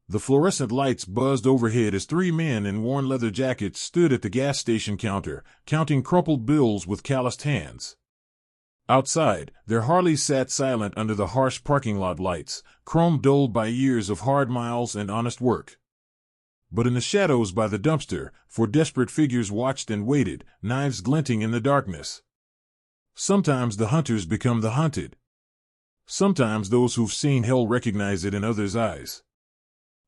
The fluorescent lights buzzed overhead as three men in worn leather jackets stood at the gas station counter, counting crumpled bills with calloused hands. Outside, their Harleys sat silent under the harsh parking lot lights, chrome dulled by years of hard miles and honest work. But in the shadows by the dumpster, four desperate figures watched and waited, knives glinting in the darkness. Sometimes the hunters become the hunted. Sometimes those who've seen hell recognize it in others' eyes.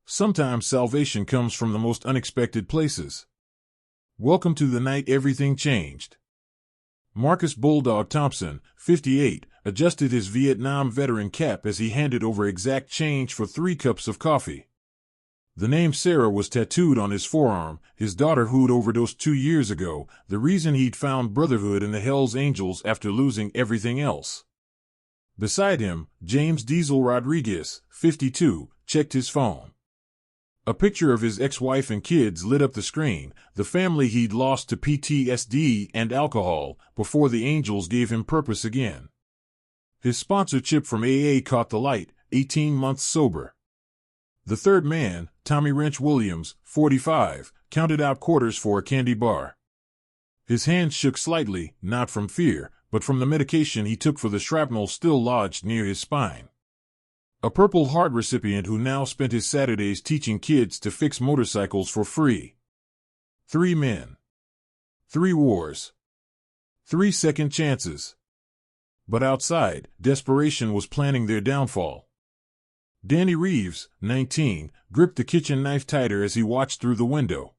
Sometimes salvation comes from the most unexpected places. Welcome to the night everything changed. Marcus Bulldog Thompson, 58, adjusted his Vietnam veteran cap as he handed over exact change for 3 cups of coffee. The name Sarah was tattooed on his forearm, his daughter who'd overdosed 2 years ago, the reason he'd found brotherhood in the Hells Angels after losing everything else. Beside him, James Diesel Rodriguez, 52, checked his phone. A picture of his ex-wife and kids lit up the screen, the family he'd lost to PTSD and alcohol, before the Angels gave him purpose again. His sponsor Chip from AA caught the light, 18 months sober. The third man, Tommy Wrench Williams, 45, counted out quarters for a candy bar. His hands shook slightly, not from fear, but from the medication he took for the shrapnel still lodged near his spine. A Purple Heart recipient who now spent his Saturdays teaching kids to fix motorcycles for free. 3 men. 3 wars. 3 second chances. But outside, desperation was planning their downfall. Danny Reeves, 19, gripped the kitchen knife tighter as he watched through the window.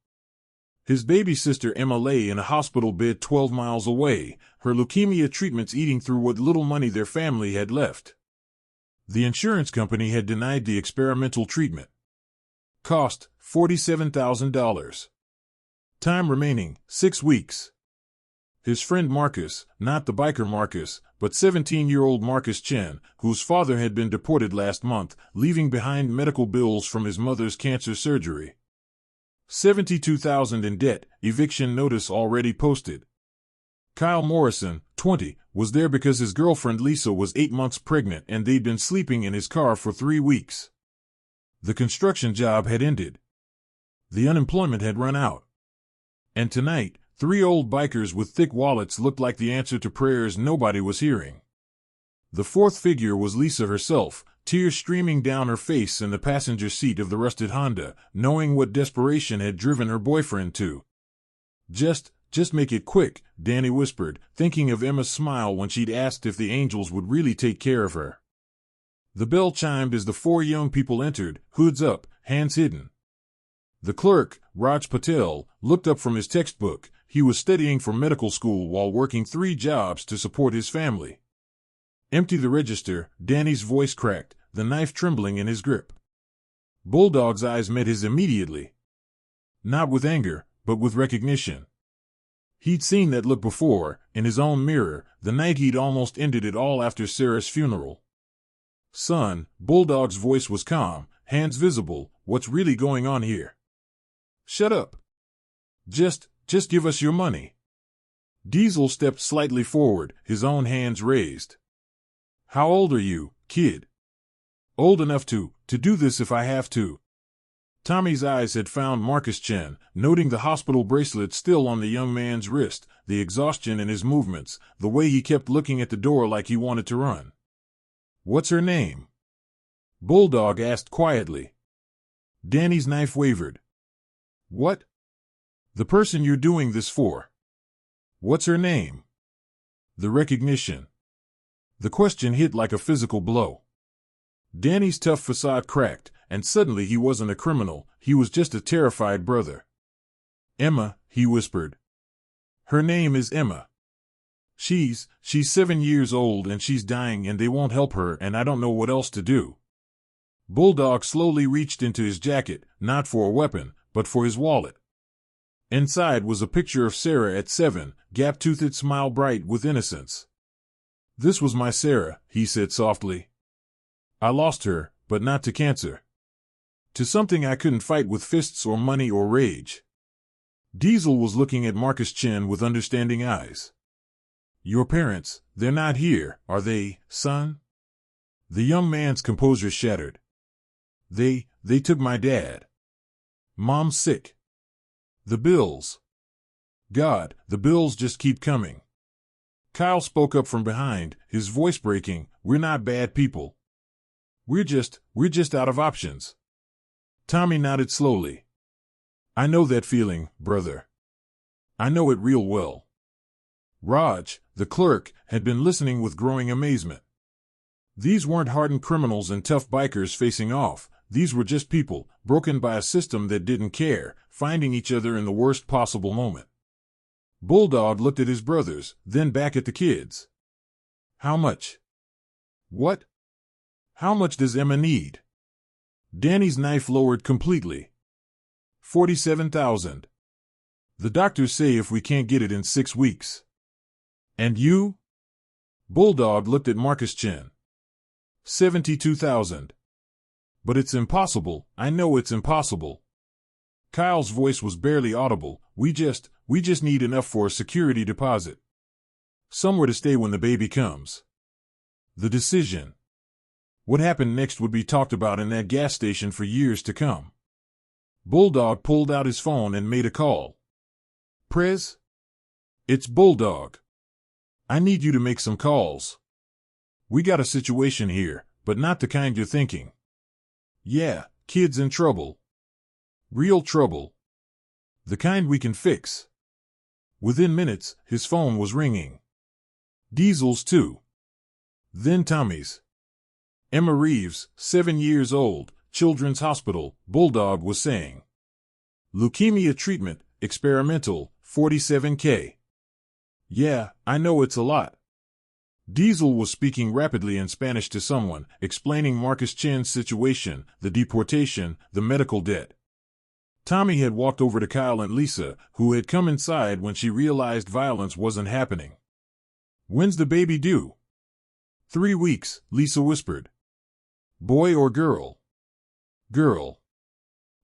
His baby sister Emma lay in a hospital bed 12 miles away, her leukemia treatments eating through what little money their family had left. The insurance company had denied the experimental treatment. Cost, $47,000. Time remaining, 6 weeks. His friend Marcus, not the biker Marcus, but 17-year-old Marcus Chen, whose father had been deported last month, leaving behind medical bills from his mother's cancer surgery. $72,000 in debt, eviction notice already posted. Kyle Morrison, 20, was there because his girlfriend Lisa was 8 months pregnant and they'd been sleeping in his car for 3 weeks. The construction job had ended. The unemployment had run out. And tonight, 3 old bikers with thick wallets looked like the answer to prayers nobody was hearing. The fourth figure was Lisa herself, tears streaming down her face in the passenger seat of the rusted Honda, knowing what desperation had driven her boyfriend to. Just make it quick, Danny whispered, thinking of Emma's smile when she'd asked if the Angels would really take care of her. The bell chimed as the 4 young people entered, hoods up, hands hidden. The clerk, Raj Patel, looked up from his textbook. He was studying for medical school while working 3 jobs to support his family. Empty the register, Danny's voice cracked, the knife trembling in his grip. Bulldog's eyes met his immediately. Not with anger, but with recognition. He'd seen that look before, in his own mirror, the night he'd almost ended it all after Sarah's funeral. Son, Bulldog's voice was calm, hands visible, what's really going on here? Shut up. Just give us your money. Diesel stepped slightly forward, his own hands raised. How old are you, kid? Old enough to do this if I have to. Tommy's eyes had found Marcus Chen, noting the hospital bracelet still on the young man's wrist, the exhaustion in his movements, the way he kept looking at the door like he wanted to run. What's her name? Bulldog asked quietly. Danny's knife wavered. What? The person you're doing this for. What's her name? The recognition. The question hit like a physical blow. Danny's tough facade cracked, and suddenly he wasn't a criminal, he was just a terrified brother. Emma, he whispered. Her name is Emma. She's 7 years old and she's dying and they won't help her and I don't know what else to do. Bulldog slowly reached into his jacket, not for a weapon, but for his wallet. Inside was a picture of Sarah at 7, gap-toothed, smile bright with innocence. This was my Sarah, he said softly. I lost her, but not to cancer. To something I couldn't fight with fists or money or rage. Diesel was looking at Marcus Chen with understanding eyes. Your parents, they're not here, are they, son? The young man's composure shattered. They took my dad. Mom's sick. The bills. God, the bills just keep coming. Kyle spoke up from behind, his voice breaking. We're not bad people. We're just out of options. Tommy nodded slowly. I know that feeling, brother. I know it real well. Raj, the clerk, had been listening with growing amazement. These weren't hardened criminals and tough bikers facing off. These were just people, broken by a system that didn't care, finding each other in the worst possible moment. Bulldog looked at his brothers, then back at the kids. How much? What? How much does Emma need? Danny's knife lowered completely. 47,000. The doctors say if we can't get it in 6 weeks. And you? Bulldog looked at Marcus' chin. 72,000. But it's impossible. I know it's impossible. Kyle's voice was barely audible. We just need enough for a security deposit. Somewhere to stay when the baby comes. The decision. What happened next would be talked about in that gas station for years to come. Bulldog pulled out his phone and made a call. Prez? It's Bulldog. I need you to make some calls. We got a situation here, but not the kind you're thinking. Yeah, kids in trouble. Real trouble. The kind we can fix. Within minutes, his phone was ringing. Diesel's too. Then Tommy's. Emma Reeves, 7 years old, Children's Hospital, Bulldog was saying. Leukemia treatment, experimental, $47K. Yeah, I know it's a lot. Diesel was speaking rapidly in Spanish to someone, explaining Marcus Chen's situation, the deportation, the medical debt. Tommy had walked over to Kyle and Lisa, who had come inside when she realized violence wasn't happening. When's the baby due? 3 weeks, Lisa whispered. Boy or girl? Girl.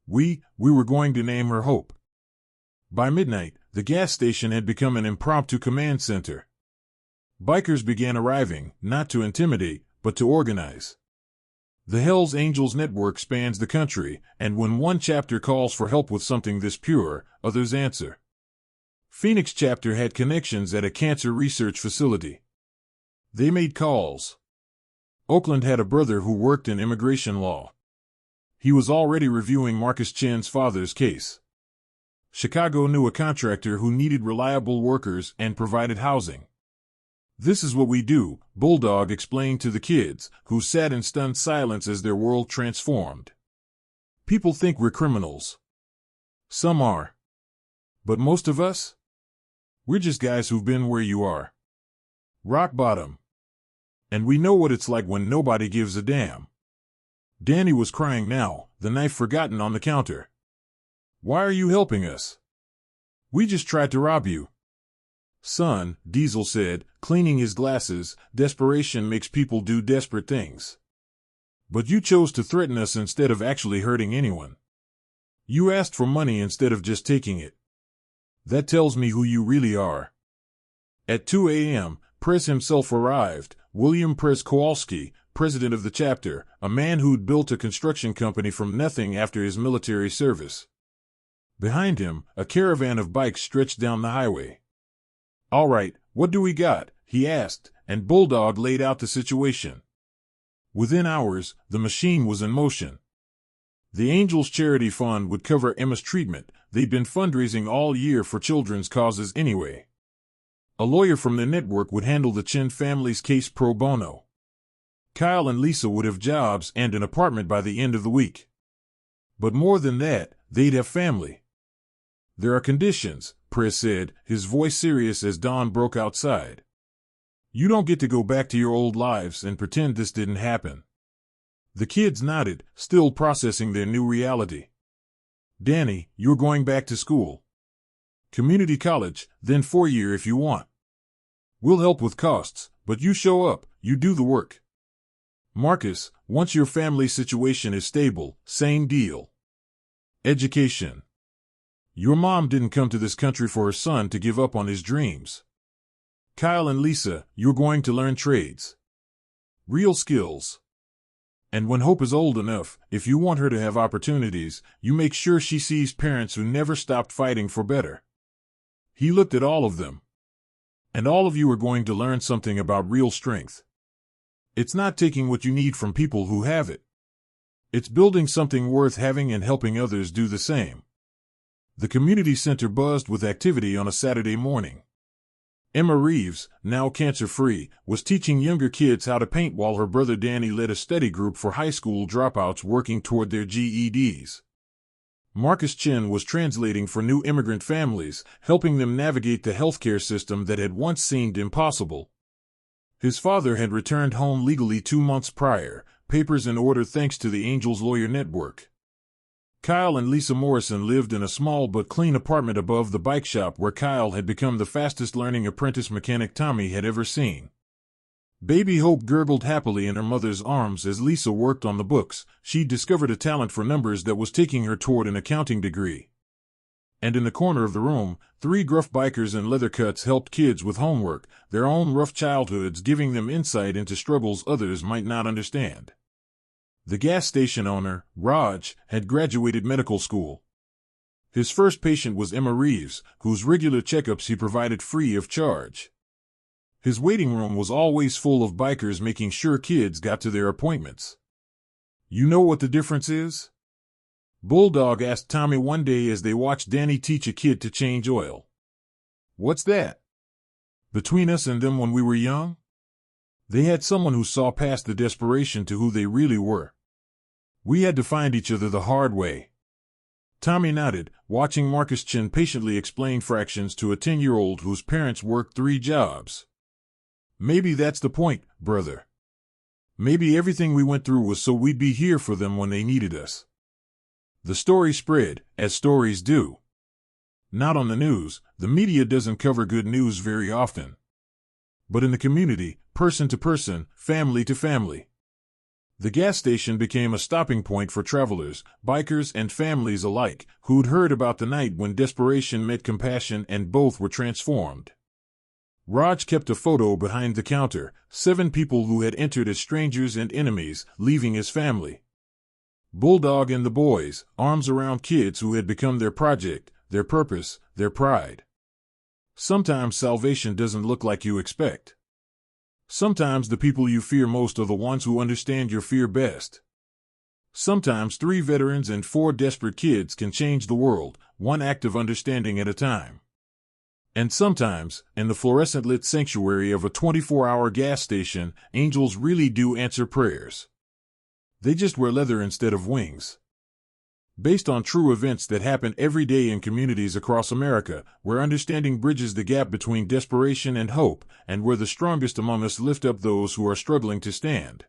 We were going to name her Hope. By midnight, the gas station had become an impromptu command center. Bikers began arriving, not to intimidate, but to organize. The Hells Angels network spans the country, and when one chapter calls for help with something this pure, others answer. Phoenix chapter had connections at a cancer research facility. They made calls. Oakland had a brother who worked in immigration law. He was already reviewing Marcus Chen's father's case. Chicago knew a contractor who needed reliable workers and provided housing. This is what we do, Bulldog explained to the kids, who sat in stunned silence as their world transformed. People think we're criminals. Some are. But most of us? We're just guys who've been where you are. Rock bottom. And we know what it's like when nobody gives a damn. Danny was crying now, the knife forgotten on the counter. Why are you helping us? We just tried to rob you. Son, Diesel said, cleaning his glasses, desperation makes people do desperate things. But you chose to threaten us instead of actually hurting anyone. You asked for money instead of just taking it. That tells me who you really are. At 2 a.m., Prez himself arrived, William Prez Kowalski, president of the chapter, a man who'd built a construction company from nothing after his military service. Behind him, a caravan of bikes stretched down the highway. All right, what do we got? He asked, and Bulldog laid out the situation. Within hours, the machine was in motion. The Angels Charity Fund would cover Emma's treatment. They'd been fundraising all year for children's causes anyway. A lawyer from the network would handle the Chen family's case pro bono. Kyle and Lisa would have jobs and an apartment by the end of the week. But more than that, they'd have family. There are conditions, Prez said, his voice serious as dawn broke outside. You don't get to go back to your old lives and pretend this didn't happen. The kids nodded, still processing their new reality. Danny, you're going back to school. Community college, then 4-year if you want. We'll help with costs, but you show up, you do the work. Marcus, once your family situation is stable, same deal. Education. Your mom didn't come to this country for her son to give up on his dreams. Kyle and Lisa, you're going to learn trades. Real skills. And when Hope is old enough, if you want her to have opportunities, you make sure she sees parents who never stopped fighting for better. He looked at all of them. And all of you are going to learn something about real strength. It's not taking what you need from people who have it. It's building something worth having and helping others do the same. The community center buzzed with activity on a Saturday morning. Emma Reeves, now cancer-free, was teaching younger kids how to paint while her brother Danny led a study group for high school dropouts working toward their GEDs. Marcus Chin was translating for new immigrant families, helping them navigate the healthcare system that had once seemed impossible. His father had returned home legally 2 months prior, papers in order thanks to the Angels Lawyer Network. Kyle and Lisa Morrison lived in a small but clean apartment above the bike shop where Kyle had become the fastest-learning apprentice mechanic Tommy had ever seen. Baby Hope gurgled happily in her mother's arms as Lisa worked on the books. She'd discovered a talent for numbers that was taking her toward an accounting degree. And in the corner of the room, 3 gruff bikers in leather cuts helped kids with homework, their own rough childhoods giving them insight into struggles others might not understand. The gas station owner, Raj, had graduated medical school. His first patient was Emma Reeves, whose regular checkups he provided free of charge. His waiting room was always full of bikers making sure kids got to their appointments. "You know what the difference is?" Bulldog asked Tommy one day as they watched Danny teach a kid to change oil. "What's that?" "Between us and them when we were young? They had someone who saw past the desperation to who they really were. We had to find each other the hard way." Tommy nodded, watching Marcus Chin patiently explain fractions to a 10-year-old whose parents worked 3 jobs. "Maybe that's the point, brother. Maybe everything we went through was so we'd be here for them when they needed us." The story spread, as stories do. Not on the news, the media doesn't cover good news very often. But in the community, person to person, family to family. The gas station became a stopping point for travelers, bikers and families alike, who'd heard about the night when desperation met compassion and both were transformed. Raj kept a photo behind the counter, 7 people who had entered as strangers and enemies, leaving his family. Bulldog and the boys, arms around kids who had become their project, their purpose, their pride. Sometimes salvation doesn't look like you expect. Sometimes the people you fear most are the ones who understand your fear best. Sometimes 3 veterans and 4 desperate kids can change the world, one act of understanding at a time. And sometimes, in the fluorescent-lit sanctuary of a 24-hour gas station, angels really do answer prayers. They just wear leather instead of wings. Based on true events that happen every day in communities across America, where understanding bridges the gap between desperation and hope, and where the strongest among us lift up those who are struggling to stand.